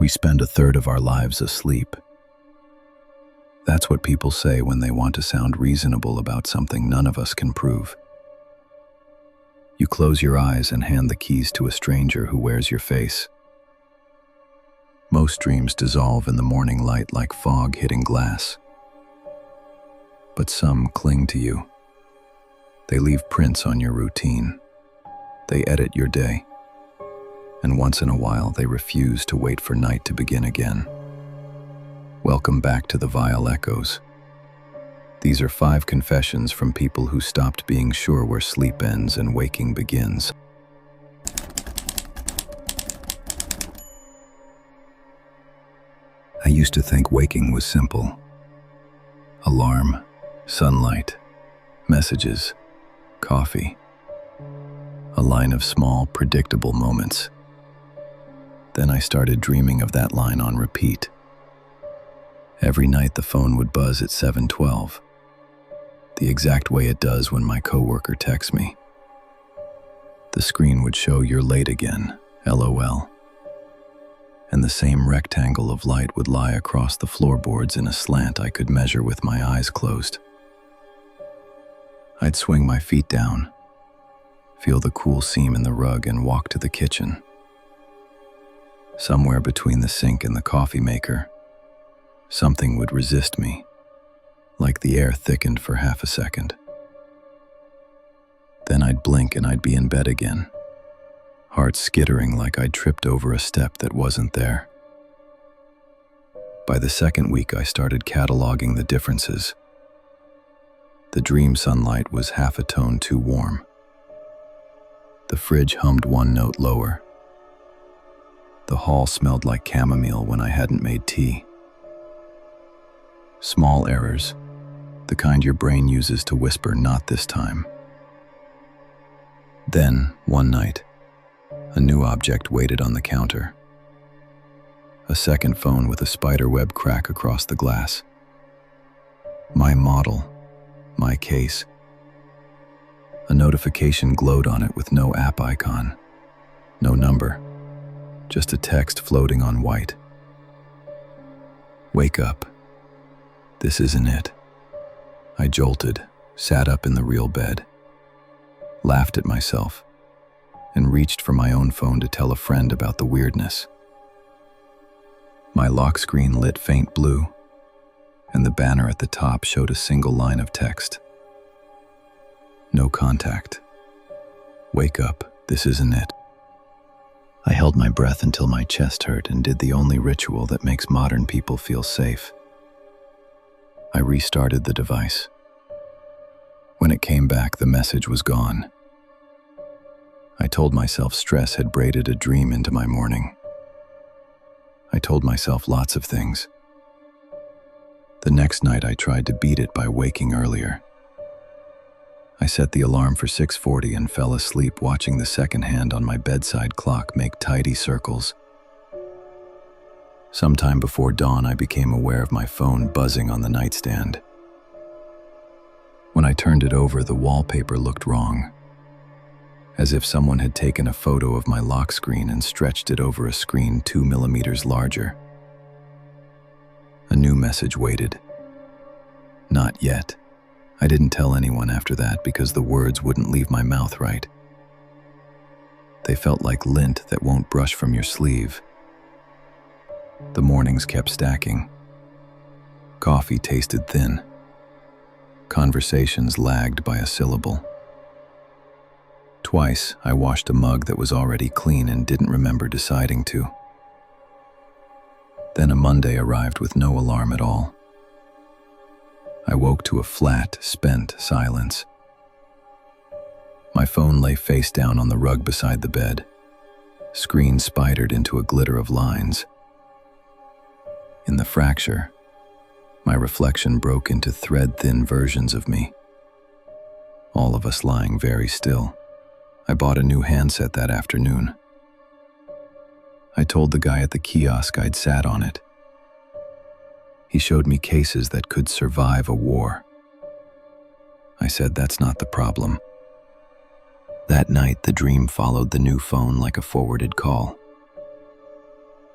We spend a third of our lives asleep. That's what people say when they want to sound reasonable about something none of us can prove. You close your eyes and hand the keys to a stranger who wears your face. Most dreams dissolve in the morning light like fog hitting glass. But some cling to you. They leave prints on your routine. They edit your day. And once in a while, they refuse to wait for night to begin again. Welcome back to the Vile Echoes. These are 5 confessions from people who stopped being sure where sleep ends and waking begins. I used to think waking was simple. Alarm, sunlight, messages, coffee. A line of small, predictable moments. Then I started dreaming of that line on repeat. Every night the phone would buzz at 7:12, the exact way it does when my coworker texts me. The screen would show "You're late again, LOL." And the same rectangle of light would lie across the floorboards in a slant I could measure with my eyes closed. I'd swing my feet down, feel the cool seam in the rug, and walk to the kitchen. Somewhere between the sink and the coffee maker, something would resist me, like the air thickened for half a second. Then I'd blink and I'd be in bed again, heart skittering like I'd tripped over a step that wasn't there. By the second week, I started cataloging the differences. The dream sunlight was half a tone too warm. The fridge hummed 1 note lower. The hall smelled like chamomile when I hadn't made tea. Small errors, the kind your brain uses to whisper, "Not this time." Then, one night, a new object waited on the counter. A second phone with a spiderweb crack across the glass. My model, my case. A notification glowed on it with no app icon, no number, just a text floating on white. "Wake up. This isn't it." I jolted, sat up in the real bed, laughed at myself, and reached for my own phone to tell a friend about the weirdness. My lock screen lit faint blue, and the banner at the top showed a single line of text. "No contact. Wake up, this isn't it." I held my breath until my chest hurt and did the only ritual that makes modern people feel safe. I restarted the device. When it came back, the message was gone. I told myself stress had braided a dream into my morning. I told myself lots of things. The next night I tried to beat it by waking earlier. I set the alarm for 6:40 and fell asleep watching the second hand on my bedside clock make tidy circles. Sometime before dawn, I became aware of my phone buzzing on the nightstand. When I turned it over, the wallpaper looked wrong, as if someone had taken a photo of my lock screen and stretched it over a screen 2 millimeters larger. A new message waited. "Not yet." I didn't tell anyone after that because the words wouldn't leave my mouth right. They felt like lint that won't brush from your sleeve. The mornings kept stacking. Coffee tasted thin. Conversations lagged by a syllable. Twice, I washed a mug that was already clean and didn't remember deciding to. Then a Monday arrived with no alarm at all. I woke to a flat, spent silence. My phone lay face down on the rug beside the bed, screen spidered into a glitter of lines. In the fracture, my reflection broke into thread-thin versions of me, all of us lying very still. I bought a new handset that afternoon. I told the guy at the kiosk I'd sat on it. He showed me cases that could survive a war. I said, "That's not the problem." That night, the dream followed the new phone like a forwarded call.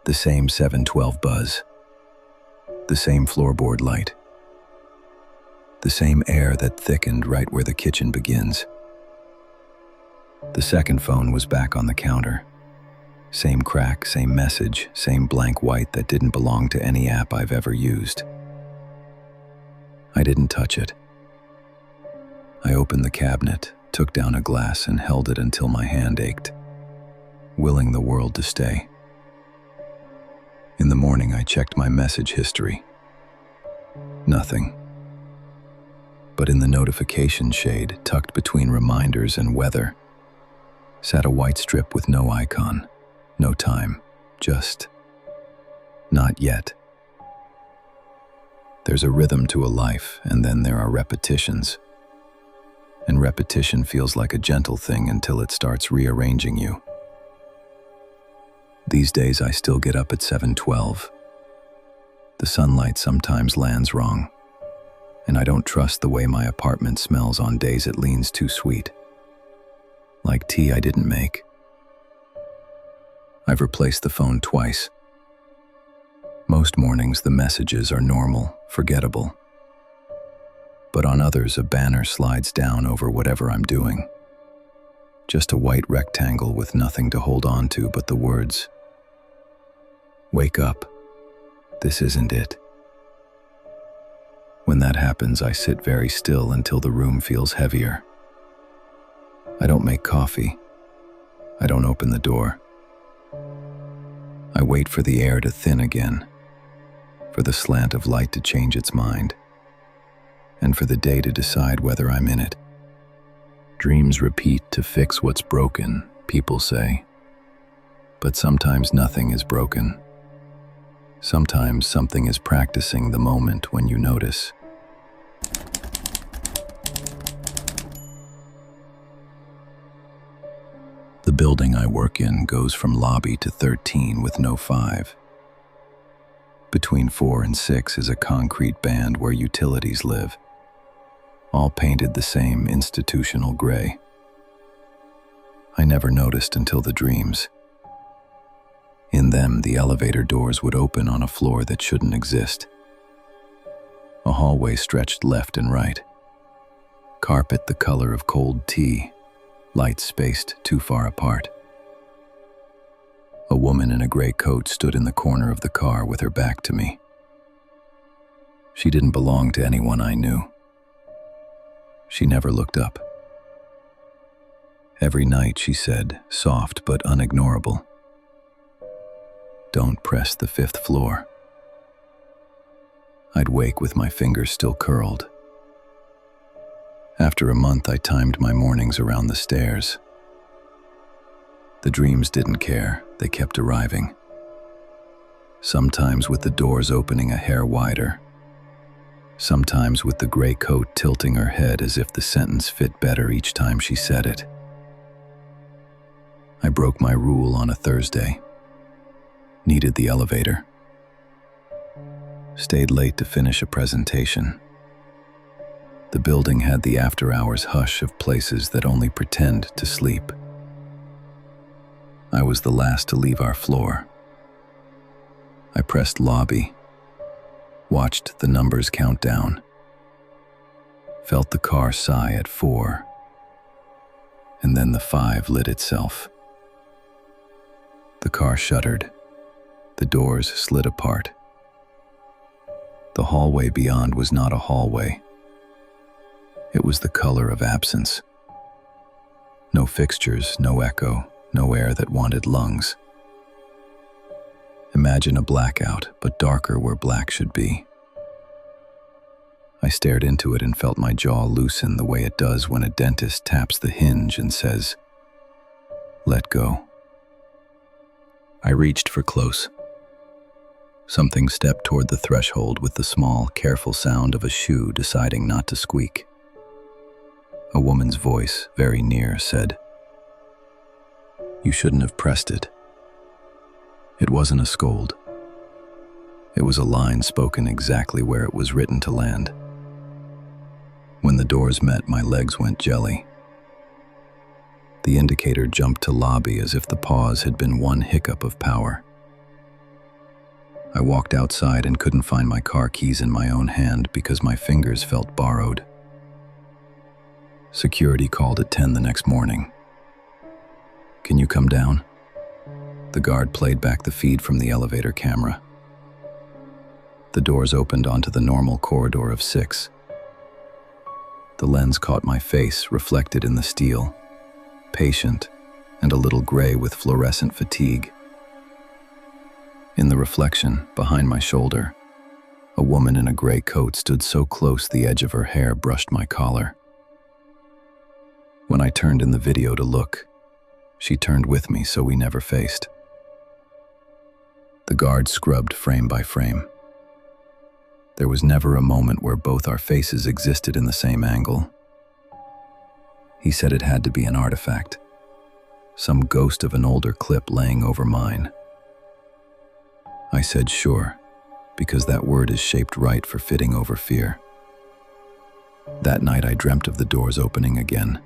The same 712 buzz. The same floorboard light. The same air that thickened right where the kitchen begins. The second phone was back on the counter. Same crack, same message, same blank white that didn't belong to any app I've ever used. I didn't touch it. I opened the cabinet, took down a glass, and held it until my hand ached, willing the world to stay. In the morning, I checked my message history. Nothing. But in the notification shade, tucked between reminders and weather, sat a white strip with no icon, no time, just not yet. There's a rhythm to a life, and then there are repetitions. And repetition feels like a gentle thing until it starts rearranging you. These days I still get up at 7:12. The sunlight sometimes lands wrong, and I don't trust the way my apartment smells on days it leans too sweet. Like tea I didn't make. I've replaced the phone twice. Most mornings the messages are normal, forgettable. But on others a banner slides down over whatever I'm doing. Just a white rectangle with nothing to hold on to but the words, "Wake up. This isn't it." When that happens, I sit very still until the room feels heavier. I don't make coffee. I don't open the door. I wait for the air to thin again, for the slant of light to change its mind, and for the day to decide whether I'm in it. Dreams repeat to fix what's broken, people say. But sometimes nothing is broken. Sometimes something is practicing the moment when you notice. The building I work in goes from lobby to 13 with no 5. Between 4 and 6 is a concrete band where utilities live, all painted the same institutional gray. I never noticed until the dreams. In them, the elevator doors would open on a floor that shouldn't exist. A hallway stretched left and right. Carpet the color of cold tea. Lights spaced too far apart. A woman in a gray coat stood in the corner of the car with her back to me. She didn't belong to anyone I knew. She never looked up. Every night she said, soft but unignorable, "Don't press the 5th floor." I'd wake with my fingers still curled. After a month, I timed my mornings around the stairs. The dreams didn't care, they kept arriving. Sometimes with the doors opening a hair wider. Sometimes with the gray coat tilting her head as if the sentence fit better each time she said it. I broke my rule on a Thursday. Needed the elevator. Stayed late to finish a presentation. The building had the after-hours hush of places that only pretend to sleep. I was the last to leave our floor. I pressed lobby, watched the numbers count down, felt the car sigh at 4, and then the 5 lit itself. The car shuddered. The doors slid apart. The hallway beyond was not a hallway. It was the color of absence. No fixtures, no echo, no air that wanted lungs. Imagine a blackout, but darker where black should be. I stared into it and felt my jaw loosen the way it does when a dentist taps the hinge and says, "Let go." I reached for close. Something stepped toward the threshold with the small, careful sound of a shoe deciding not to squeak. A woman's voice, very near, said, "You shouldn't have pressed it." It wasn't a scold. It was a line spoken exactly where it was written to land. When the doors met, my legs went jelly. The indicator jumped to lobby as if the pause had been one hiccup of power. I walked outside and couldn't find my car keys in my own hand because my fingers felt borrowed. Security called at 10 the next morning. "Can you come down?" The guard played back the feed from the elevator camera. The doors opened onto the normal corridor of 6. The lens caught my face reflected in the steel, patient and a little gray with fluorescent fatigue. In the reflection, behind my shoulder, a woman in a gray coat stood so close the edge of her hair brushed my collar. When I turned in the video to look, she turned with me so we never faced. The guard scrubbed frame by frame. There was never a moment where both our faces existed in the same angle. He said it had to be an artifact, some ghost of an older clip laying over mine. I said sure, because that word is shaped right for fitting over fear. That night I dreamt of the doors opening again.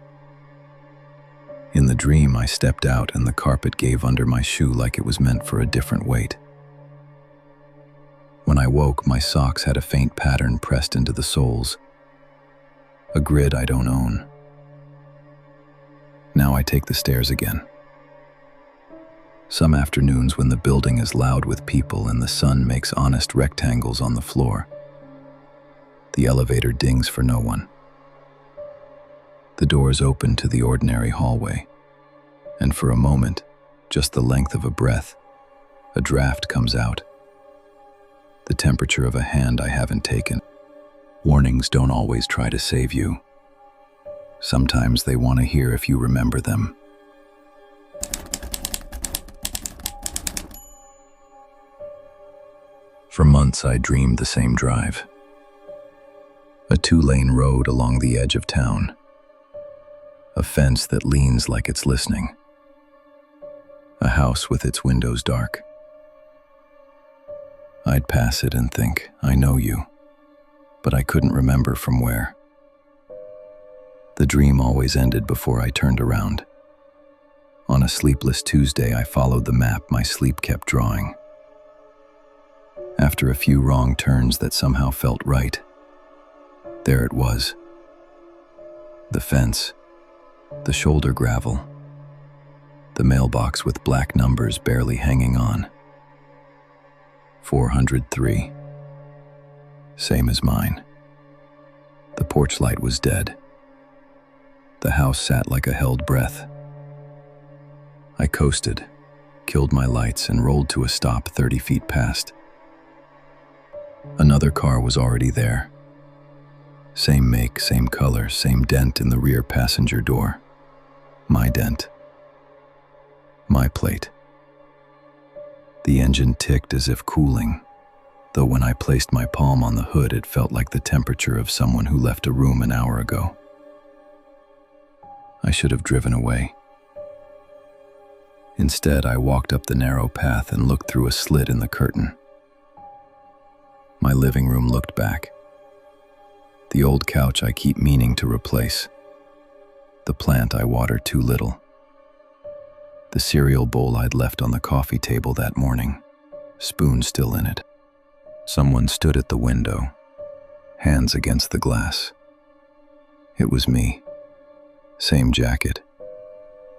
In the dream I stepped out and the carpet gave under my shoe like it was meant for a different weight. When I woke, my socks had a faint pattern pressed into the soles, a grid I don't own. Now I take the stairs again. Some afternoons when the building is loud with people and the sun makes honest rectangles on the floor, the elevator dings for no one. The doors open to the ordinary hallway, and for a moment, just the length of a breath, a draft comes out. The temperature of a hand I haven't taken. Warnings don't always try to save you. Sometimes they want to hear if you remember them. For months I dreamed the same drive. A 2-lane road along the edge of town. A fence that leans like it's listening. A house with its windows dark. I'd pass it and think, I know you, but I couldn't remember from where. The dream always ended before I turned around. On a sleepless Tuesday, I followed the map my sleep kept drawing. After a few wrong turns that somehow felt right, there it was. The fence, the shoulder gravel, the mailbox with black numbers barely hanging on. 403. Same as mine. The porch light was dead. The house sat like a held breath. I coasted, killed my lights, and rolled to a stop 30 feet past. Another car was already there. Same make, same color, same dent in the rear passenger door. My dent. My plate. The engine ticked as if cooling, though when I placed my palm on the hood it felt like the temperature of someone who left a room an hour ago. I should have driven away. Instead, I walked up the narrow path and looked through a slit in the curtain. My living room looked back. The old couch I keep meaning to replace. The plant I water too little. The cereal bowl I'd left on the coffee table that morning, spoon still in it. Someone stood at the window, hands against the glass. It was me. Same jacket.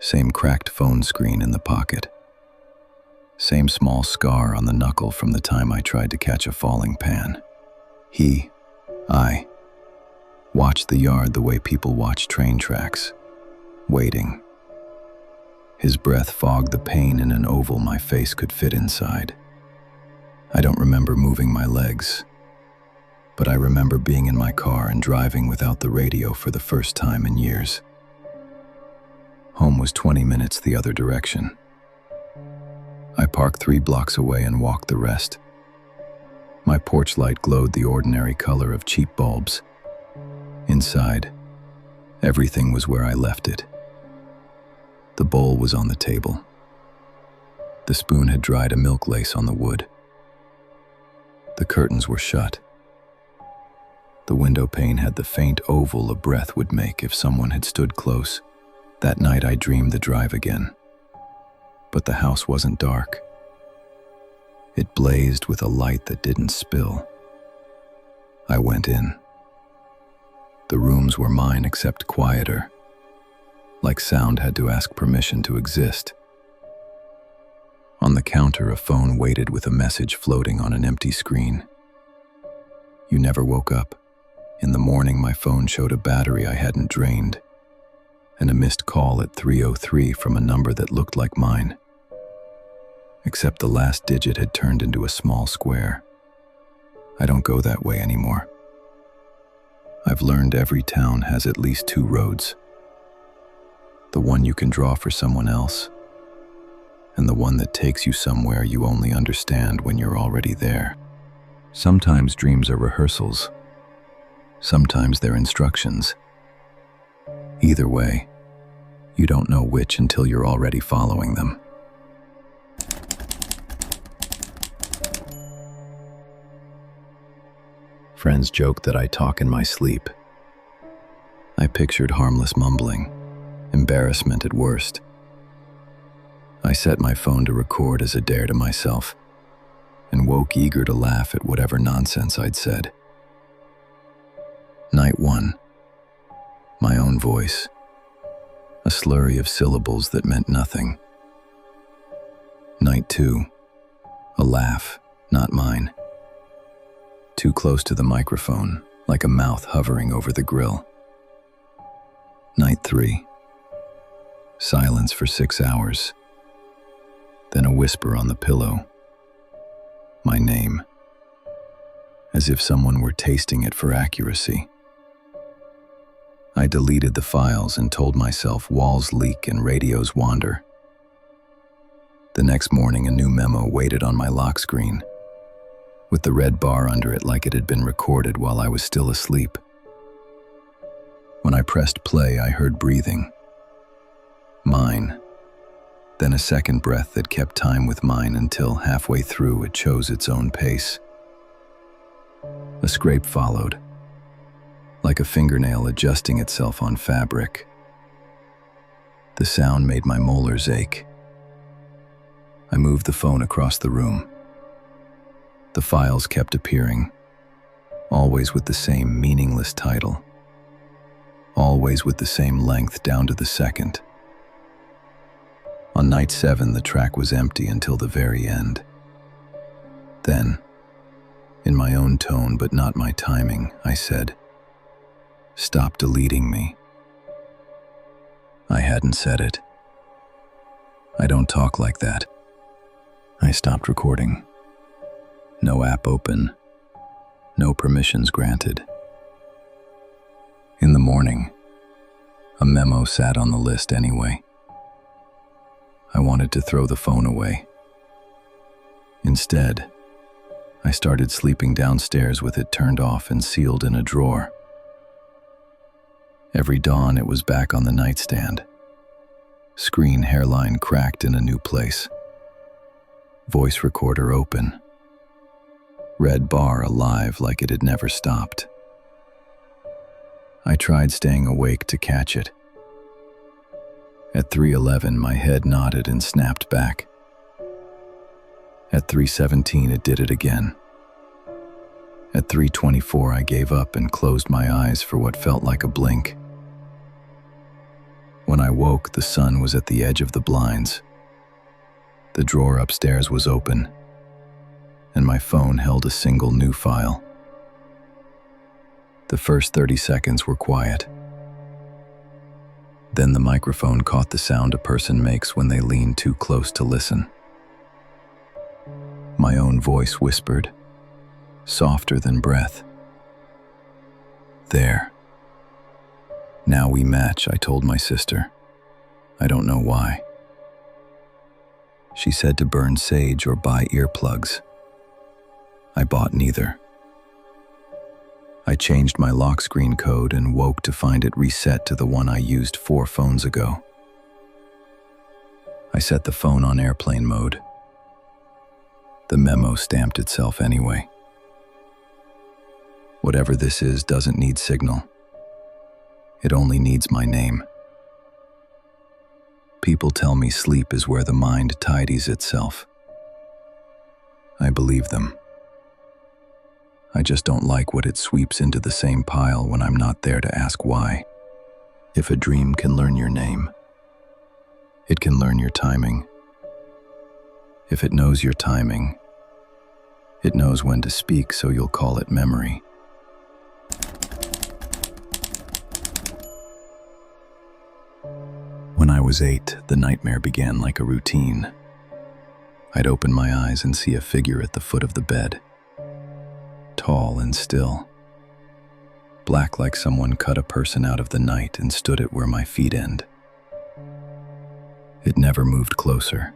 Same cracked phone screen in the pocket. Same small scar on the knuckle from the time I tried to catch a falling pan. I watched the yard the way people watch train tracks, waiting. His breath fogged the pain in an oval my face could fit inside. I don't remember moving my legs, but I remember being in my car and driving without the radio for the first time in years. Home was 20 minutes the other direction. I parked 3 blocks away and walked the rest. My porch light glowed the ordinary color of cheap bulbs. Inside, everything was where I left it. The bowl was on the table. The spoon had dried a milk lace on the wood. The curtains were shut. The window pane had the faint oval a breath would make if someone had stood close. That night I dreamed the drive again. But the house wasn't dark. It blazed with a light that didn't spill. I went in. The rooms were mine except quieter, like sound had to ask permission to exist. On the counter, a phone waited with a message floating on an empty screen. You never woke up. In the morning, my phone showed a battery I hadn't drained, and a missed call at 3:03 from a number that looked like mine, except the last digit had turned into a small square. I don't go that way anymore. I've learned every town has at least two roads. The one you can draw for someone else, and the one that takes you somewhere you only understand when you're already there. Sometimes dreams are rehearsals. Sometimes they're instructions. Either way, you don't know which until you're already following them. Friends joke that I talk in my sleep. I pictured harmless mumbling, embarrassment at worst. I set my phone to record as a dare to myself, and woke eager to laugh at whatever nonsense I'd said. Night 1. My own voice. A slurry of syllables that meant nothing. Night 2. A laugh, not mine. Too close to the microphone, like a mouth hovering over the grill. Night 3. Silence for 6 hours. Then a whisper on the pillow. My name. As if someone were tasting it for accuracy. I deleted the files and told myself walls leak and radios wander. The next morning, a new memo waited on my lock screen, with the red bar under it like it had been recorded while I was still asleep. When I pressed play, I heard breathing. Mine. Then a second breath that kept time with mine until halfway through it chose its own pace. A scrape followed, like a fingernail adjusting itself on fabric. The sound made my molars ache. I moved the phone across the room. The files kept appearing, always with the same meaningless title, always with the same length down to the second. On night 7, the track was empty until the very end. Then, in my own tone but not my timing, I said, "Stop deleting me." I hadn't said it. I don't talk like that. I stopped recording. No app open. No permissions granted. In the morning, a memo sat on the list anyway. I wanted to throw the phone away. Instead, I started sleeping downstairs with it turned off and sealed in a drawer. Every dawn, it was back on the nightstand. Screen hairline cracked in a new place. Voice recorder open. Red bar alive like it had never stopped. I tried staying awake to catch it. At 3:11, my head nodded and snapped back. At 3:17, it did it again. At 3:24, I gave up and closed my eyes for what felt like a blink. When I woke, the sun was at the edge of the blinds. The drawer upstairs was open, and my phone held a single new file. The first 30 seconds were quiet. Then the microphone caught the sound a person makes when they lean too close to listen. My own voice whispered, softer than breath. "There. Now we match," I told my sister. I don't know why. She said to burn sage or buy earplugs. I bought neither. I changed my lock screen code and woke to find it reset to the one I used 4 phones ago. I set the phone on airplane mode. The memo stamped itself anyway. Whatever this is doesn't need signal. It only needs my name. People tell me sleep is where the mind tidies itself. I believe them. I just don't like what it sweeps into the same pile when I'm not there to ask why. If a dream can learn your name, it can learn your timing. If it knows your timing, it knows when to speak, so you'll call it memory. When I was 8, the nightmare began like a routine. I'd open my eyes and see a figure at the foot of the bed. Tall and still. Black, like someone cut a person out of the night and stood it where my feet end. It never moved closer.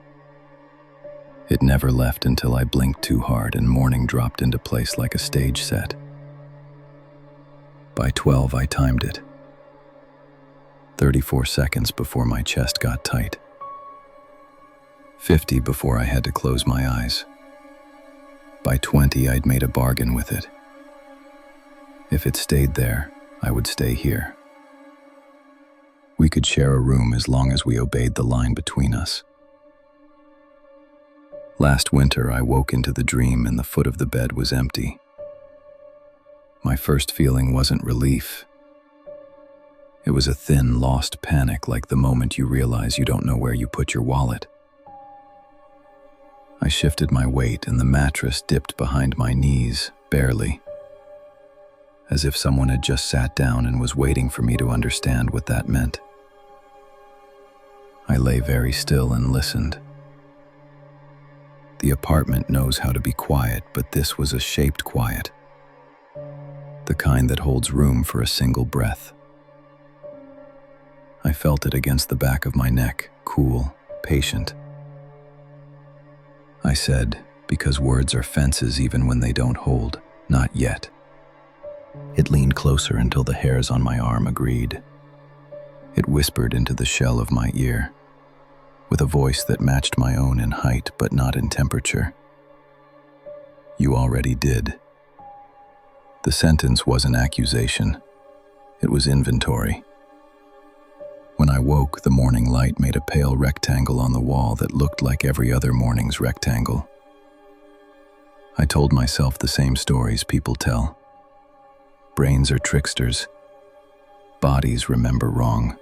It never left until I blinked too hard and morning dropped into place like a stage set. By 12, I timed it. 34 seconds before my chest got tight. 50 before I had to close my eyes. By 20, I'd made a bargain with it. If it stayed there, I would stay here. We could share a room as long as we obeyed the line between us. Last winter, I woke into the dream and the foot of the bed was empty. My first feeling wasn't relief. It was a thin, lost panic, like the moment you realize you don't know where you put your wallet. I shifted my weight and the mattress dipped behind my knees, barely, as if someone had just sat down and was waiting for me to understand what that meant. I lay very still and listened. The apartment knows how to be quiet, but this was a shaped quiet, the kind that holds room for a single breath. I felt it against the back of my neck, cool, patient. I said, because words are fences even when they don't hold, not yet. It leaned closer until the hairs on my arm agreed. It whispered into the shell of my ear, with a voice that matched my own in height but not in temperature. You already did. The sentence was an accusation. It was inventory. When I woke, the morning light made a pale rectangle on the wall that looked like every other morning's rectangle. I told myself the same stories people tell. Brains are tricksters. Bodies remember wrong.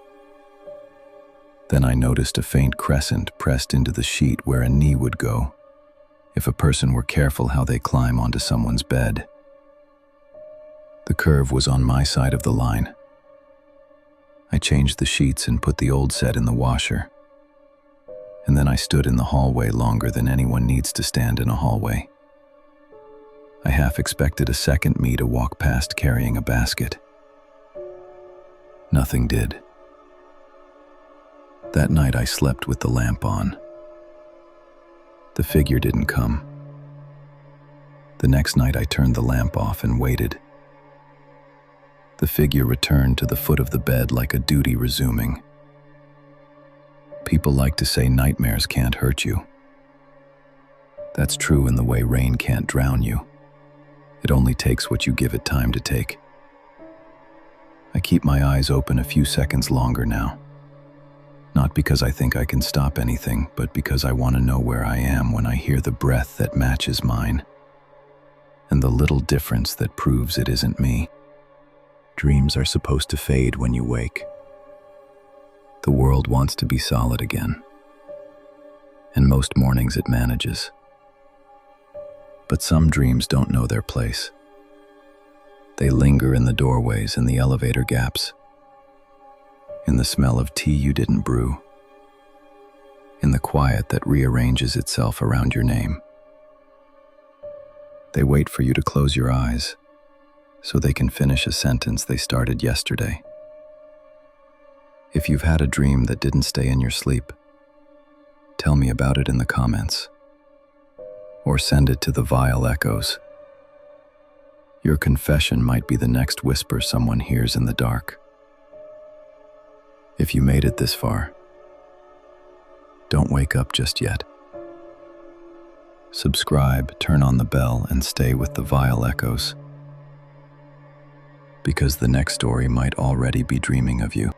Then I noticed a faint crescent pressed into the sheet where a knee would go, if a person were careful how they climb onto someone's bed. The curve was on my side of the line. I changed the sheets and put the old set in the washer. And then I stood in the hallway longer than anyone needs to stand in a hallway. I half expected a second me to walk past carrying a basket. Nothing did. That night I slept with the lamp on. The figure didn't come. The next night I turned the lamp off and waited. The figure returned to the foot of the bed like a duty resuming. People like to say nightmares can't hurt you. That's true in the way rain can't drown you. It only takes what you give it time to take. I keep my eyes open a few seconds longer now. Not because I think I can stop anything, but because I want to know where I am when I hear the breath that matches mine, and the little difference that proves it isn't me. Dreams are supposed to fade when you wake. The world wants to be solid again, and most mornings it manages. But some dreams don't know their place. They linger in the doorways and the elevator gaps, in the smell of tea you didn't brew, in the quiet that rearranges itself around your name. They wait for you to close your eyes, so they can finish a sentence they started yesterday. If you've had a dream that didn't stay in your sleep, tell me about it in the comments, or send it to the Vile Echoes. Your confession might be the next whisper someone hears in the dark. If you made it this far, don't wake up just yet. Subscribe, turn on the bell, and stay with the Vile Echoes, because the next story might already be dreaming of you.